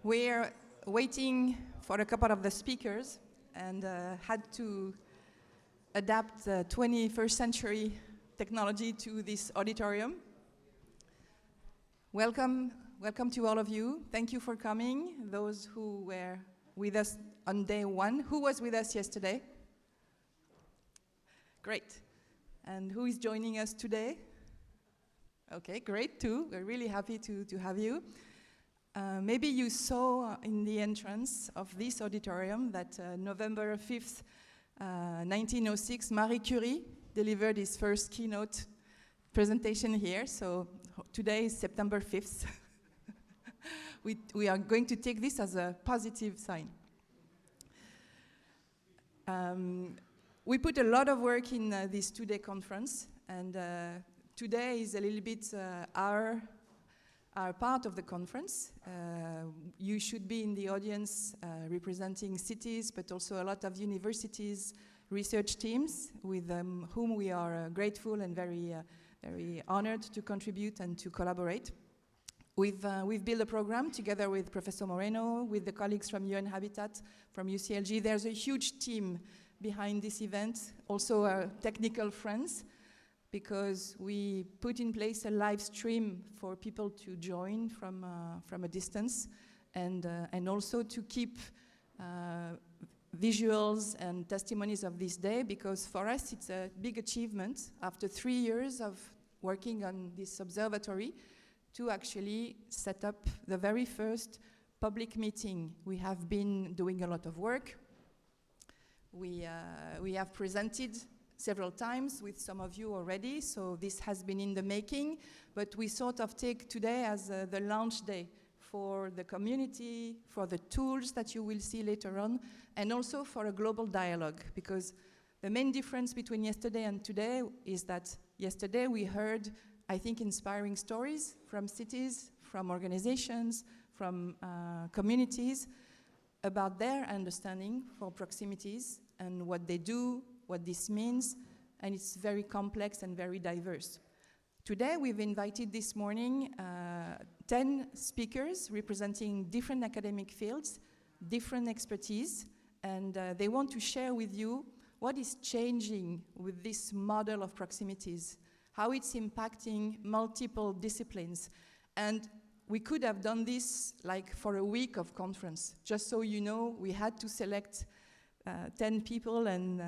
We're waiting for a couple of the speakers and had to adapt 21st century technology to this auditorium. Welcome to all of you. Thank you for coming. Those who were with us on day one. Who was with us yesterday? Great. And who is joining us today? Okay, great too. We're really happy to have you. Maybe you saw in the entrance of this auditorium that November 5th, 1906, Marie Curie delivered his first keynote presentation here. So today is September 5th. We are going to take this as a positive sign. We put a lot of work in this two-day conference, and today is a little bit our part of the conference. You should be in the audience representing cities, but also a lot of universities, research teams with whom we are grateful and very honored to contribute and to collaborate. We've built a program together with Professor Moreno, with the colleagues from UN Habitat, from UCLG. There's a huge team behind this event, also our technical friends, because we put in place a live stream for people to join from a distance, and also to keep visuals and testimonies of this day, because for us it's a big achievement after 3 years of working on this observatory to actually set up the very first public meeting. We have been doing a lot of work. We have presented several times with some of you already, so this has been in the making, but we sort of take today as the launch day for the community, for the tools that you will see later on, and also for a global dialogue, because the main difference between yesterday and today is that yesterday we heard, I think, inspiring stories from cities, from organizations, from communities about their understanding for proximities and what they do, what this means, and it's very complex and very diverse. Today we've invited this morning 10 speakers representing different academic fields, different expertise, and they want to share with you what is changing with this model of proximities, how it's impacting multiple disciplines. And we could have done this like for a week of conference. Just so you know, we had to select 10 people, and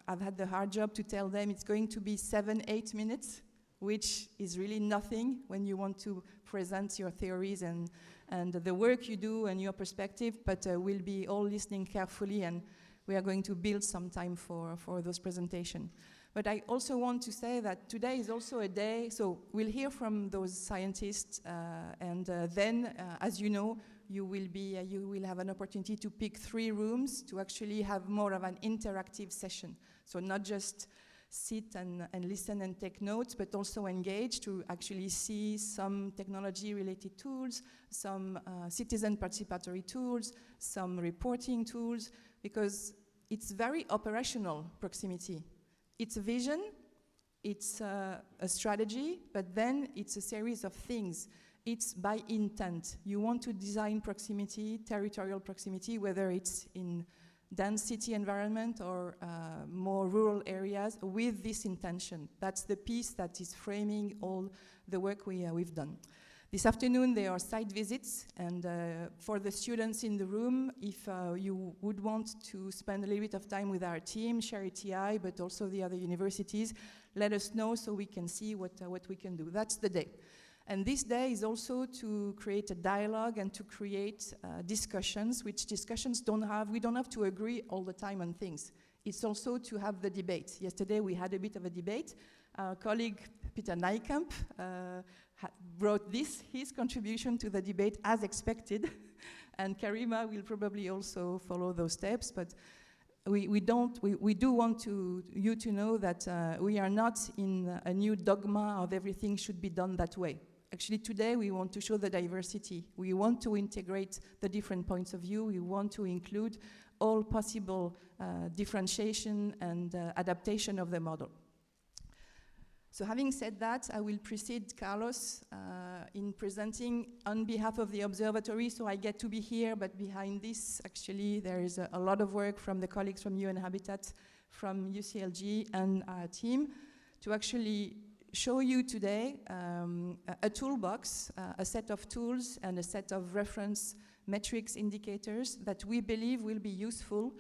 I've had the hard job to tell them it's going to be 7-8 minutes, which is really nothing when you want to present your theories and the work you do and your perspective, but we'll be all listening carefully, and we are going to build some time for those presentations. But I also want to say that today is also a day, so we'll hear from those scientists, and then, as you know, you will have an opportunity to pick 3 rooms to actually have more of an interactive session. So not just sit and listen and take notes, but also engage to actually see some technology-related tools, some citizen participatory tools, some reporting tools, because it's very operational proximity. It's a vision, it's a strategy, but then it's a series of things. It's by intent. You want to design proximity, territorial proximity, whether it's in dense city environment or more rural areas, with this intention. That's the piece that is framing all the work we've done. This afternoon there are site visits, and for the students in the room, if you would want to spend a little bit of time with our team, Sherry-TI, but also the other universities, let us know so we can see what we can do. That's the day. And this day is also to create a dialogue and to create discussions, which discussions we don't have to agree all the time on things. It's also to have the debate. Yesterday we had a bit of a debate. Our colleague Peter Nijkamp brought his contribution to the debate as expected, and Karima will probably also follow those steps, but we do want you to know that we are not in a new dogma of everything should be done that way. Actually, today we want to show the diversity. We want to integrate the different points of view. We want to include all possible differentiation and adaptation of the model. So having said that, I will precede Carlos in presenting on behalf of the observatory. So I get to be here, but behind this, actually, there is a lot of work from the colleagues from UN Habitat, from UCLG, and our team to actually show you today a toolbox, a set of tools and a set of reference metrics indicators that we believe will be useful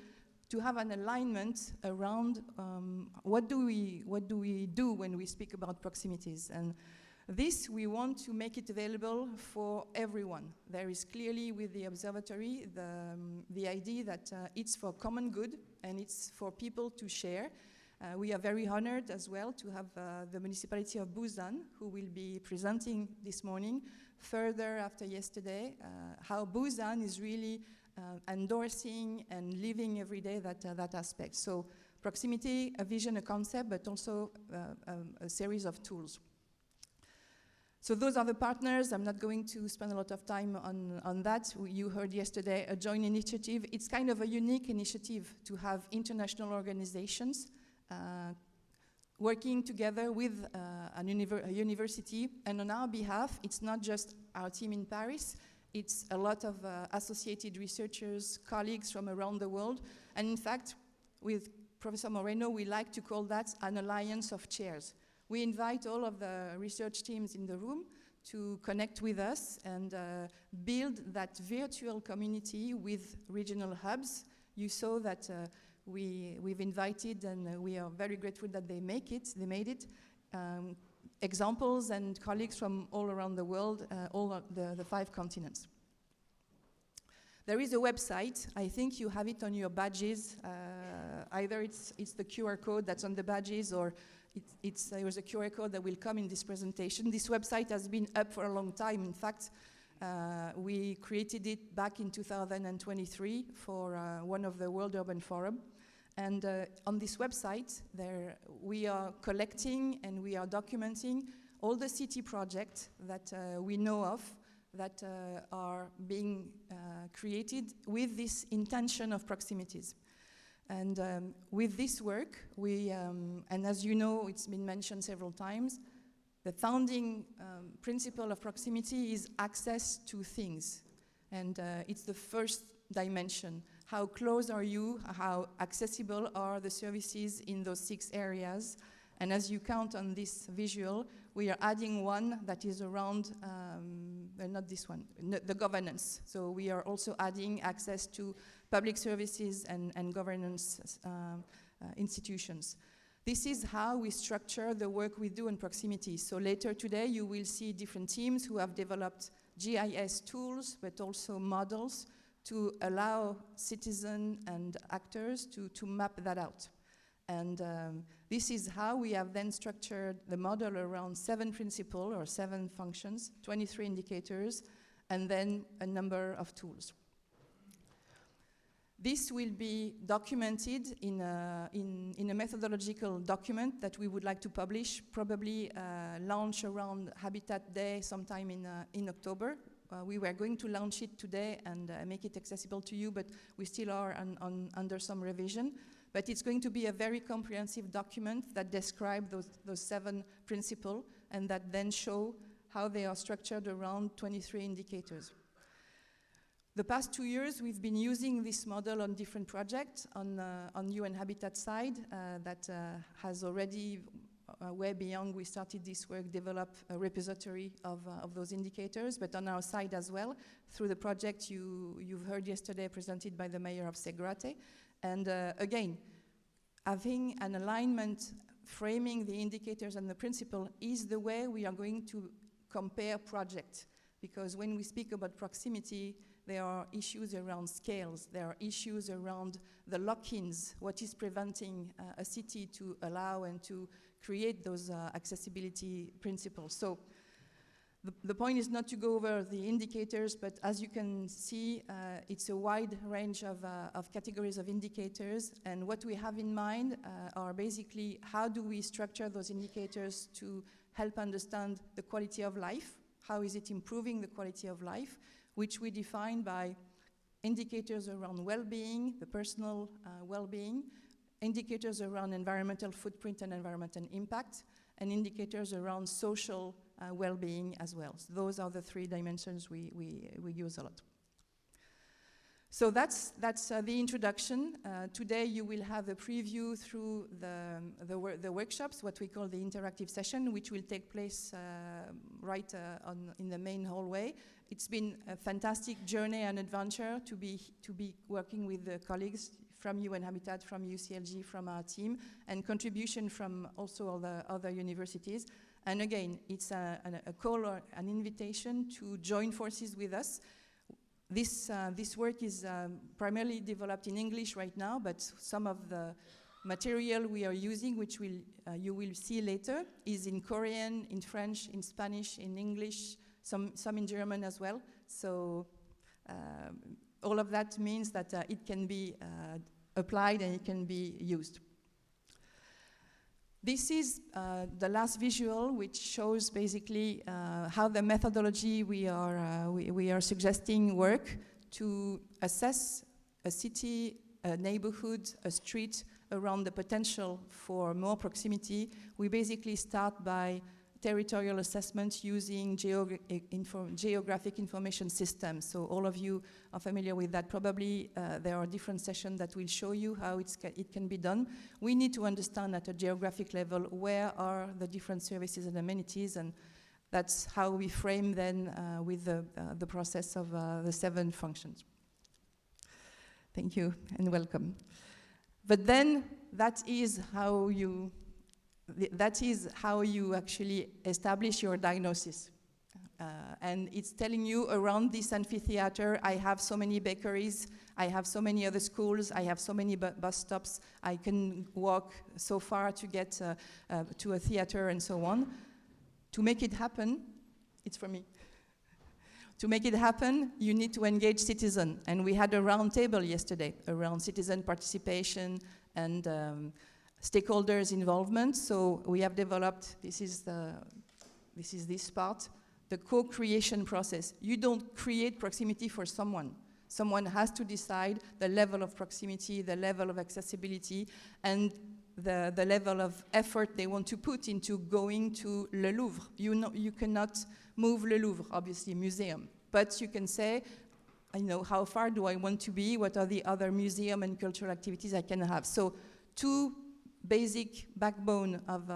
to have an alignment around what do we do when we speak about proximities. And this, we want to make it available for everyone. There is clearly with the observatory the idea that it's for common good and it's for people to share. We are very honored as well to have the municipality of Busan, who will be presenting this morning, further after yesterday, how Busan is really endorsing and living every day that aspect. So proximity, a vision, a concept, but also a series of tools. So those are the partners. I'm not going to spend a lot of time on that. You heard yesterday a joint initiative. It's kind of a unique initiative to have international organizations working together with a university. And on our behalf, it's not just our team in Paris, it's a lot of associated researchers, colleagues from around the world. And in fact, with Professor Moreno, we like to call that an alliance of chairs. We invite all of the research teams in the room to connect with us and build that virtual community with regional hubs. You saw that we've invited, and we are very grateful that they made it. Examples and colleagues from all around the world, all the 5 continents. There is a website. I think you have it on your badges. Either it's the QR code that's on the badges, or there was a QR code that will come in this presentation. This website has been up for a long time. In fact, we created it back in 2023 for one of the World Urban Forum. And on this website, we are collecting and we are documenting all the city projects that we know of that are being created with this intention of proximities. And with this work, and as you know, it's been mentioned several times, the founding principle of proximity is access to things. And it's the first dimension. How close are you? How accessible are the services in those 6 areas? And as you count on this visual, we are adding one that is around, not this one, the governance. So we are also adding access to public services and governance institutions. This is how we structure the work we do in proximity. So later today, you will see different teams who have developed GIS tools, but also models to allow citizens and actors to map that out. And this is how we have then structured the model around 7 principles or 7 functions, 23 indicators, and then a number of tools. This will be documented in a methodological document that we would like to publish, probably launch around Habitat Day sometime in October. We were going to launch it today and make it accessible to you, but we still are under some revision. But it's going to be a very comprehensive document that describes those 7 principles and that then show how they are structured around 23 indicators. The past 2 years, we've been using this model on different projects on UN Habitat side that has already, way beyond we started this work, developed a repository of those indicators, but on our side as well, through the project you've heard yesterday presented by the mayor of Segurate. And again, having an alignment, framing the indicators and the principle is the way we are going to compare projects. Because when we speak about proximity, there are issues around scales, there are issues around the lock-ins, what is preventing a city to allow and to create those accessibility principles. So the point is not to go over the indicators, but as you can see, it's a wide range of categories of indicators, and what we have in mind are basically how do we structure those indicators to help understand the quality of life, how is it improving the quality of life, which we define by indicators around well-being, the personal well-being, indicators around environmental footprint and environmental impact, and indicators around social well-being as well. So those are the 3 dimensions we use a lot. So that's the introduction. Today you will have a preview through the workshops, what we call the interactive session, which will take place right in the main hallway. It's been a fantastic journey and adventure to be working with the colleagues from UN Habitat, from UCLG, from our team, and contribution from also all the other universities. And again, it's a call or an invitation to join forces with us. This work is primarily developed in English right now, but some of the material we are using, which you will see later, is in Korean, in French, in Spanish, in English, some in German as well. So all of that means that it can be applied and it can be used. This is the last visual, which shows basically how the methodology we are suggesting work to assess a city, a neighborhood, a street around the potential for more proximity. We basically start by territorial assessment using geographic information systems. So all of you are familiar with that. Probably there are different sessions that will show you how it can be done. We need to understand at a geographic level where are the different services and amenities, and that's how we frame then with the process of the 7 functions. Thank you and welcome. But then that is how you actually establish your diagnosis. And it's telling you around this amphitheater, I have so many bakeries, I have so many other schools, I have so many bus stops, I can walk so far to get to a theater and so on. To make it happen, it's for me. To make it happen, you need to engage citizens. And we had a round table yesterday around citizen participation and stakeholders' involvement. So we have developed, this is this part, the co-creation process. You don't create proximity for someone. Someone has to decide the level of proximity, the level of accessibility, and the level of effort they want to put into going to Le Louvre. You cannot move Le Louvre, obviously, museum. But you can say, how far do I want to be? What are the other museum and cultural activities I can have? So 2 basic backbone of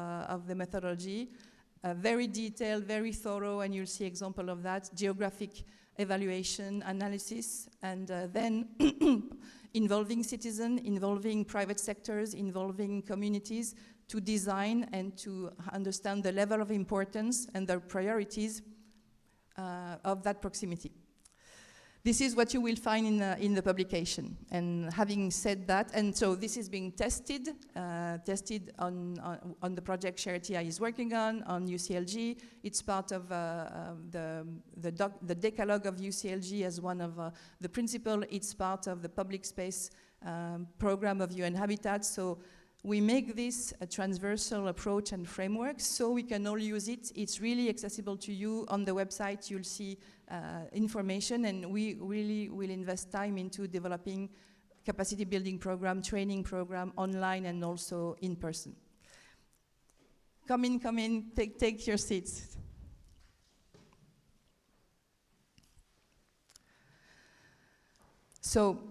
the methodology, very detailed, very thorough, and you'll see example of that, geographic evaluation, analysis, and then involving citizens, involving private sectors, involving communities to design and to understand the level of importance and the priorities of that proximity. This is what you will find in the publication. And having said that, and so this is being tested on the project Charity is working on UCLG. It's part of the Decalogue of UCLG as one of the principles. It's part of the public space program of UN Habitat. So we make this a transversal approach and framework so we can all use it. It's really accessible to you. On the website, you'll see information, and we really will invest time into developing capacity building program, training program, online and also in person. Come in, take your seats. So,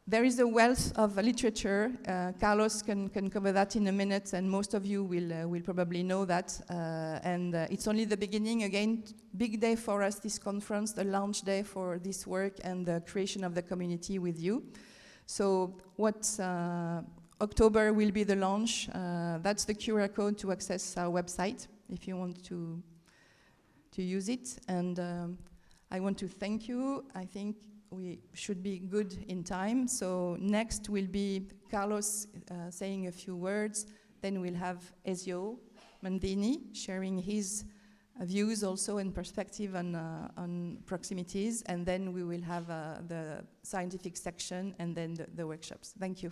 there is a wealth of literature. Carlos can cover that in a minute, and most of you will probably know that. It's only the beginning. Again, big day for us, this conference, the launch day for this work and the creation of the community with you. So October will be the launch. That's the QR code to access our website if you want to use it. And I want to thank you. I think we should be good in time. So next will be Carlos saying a few words. Then we'll have Ezio Mandini sharing his views also and perspective on proximities. And then we will have the scientific section and then the workshops. Thank you.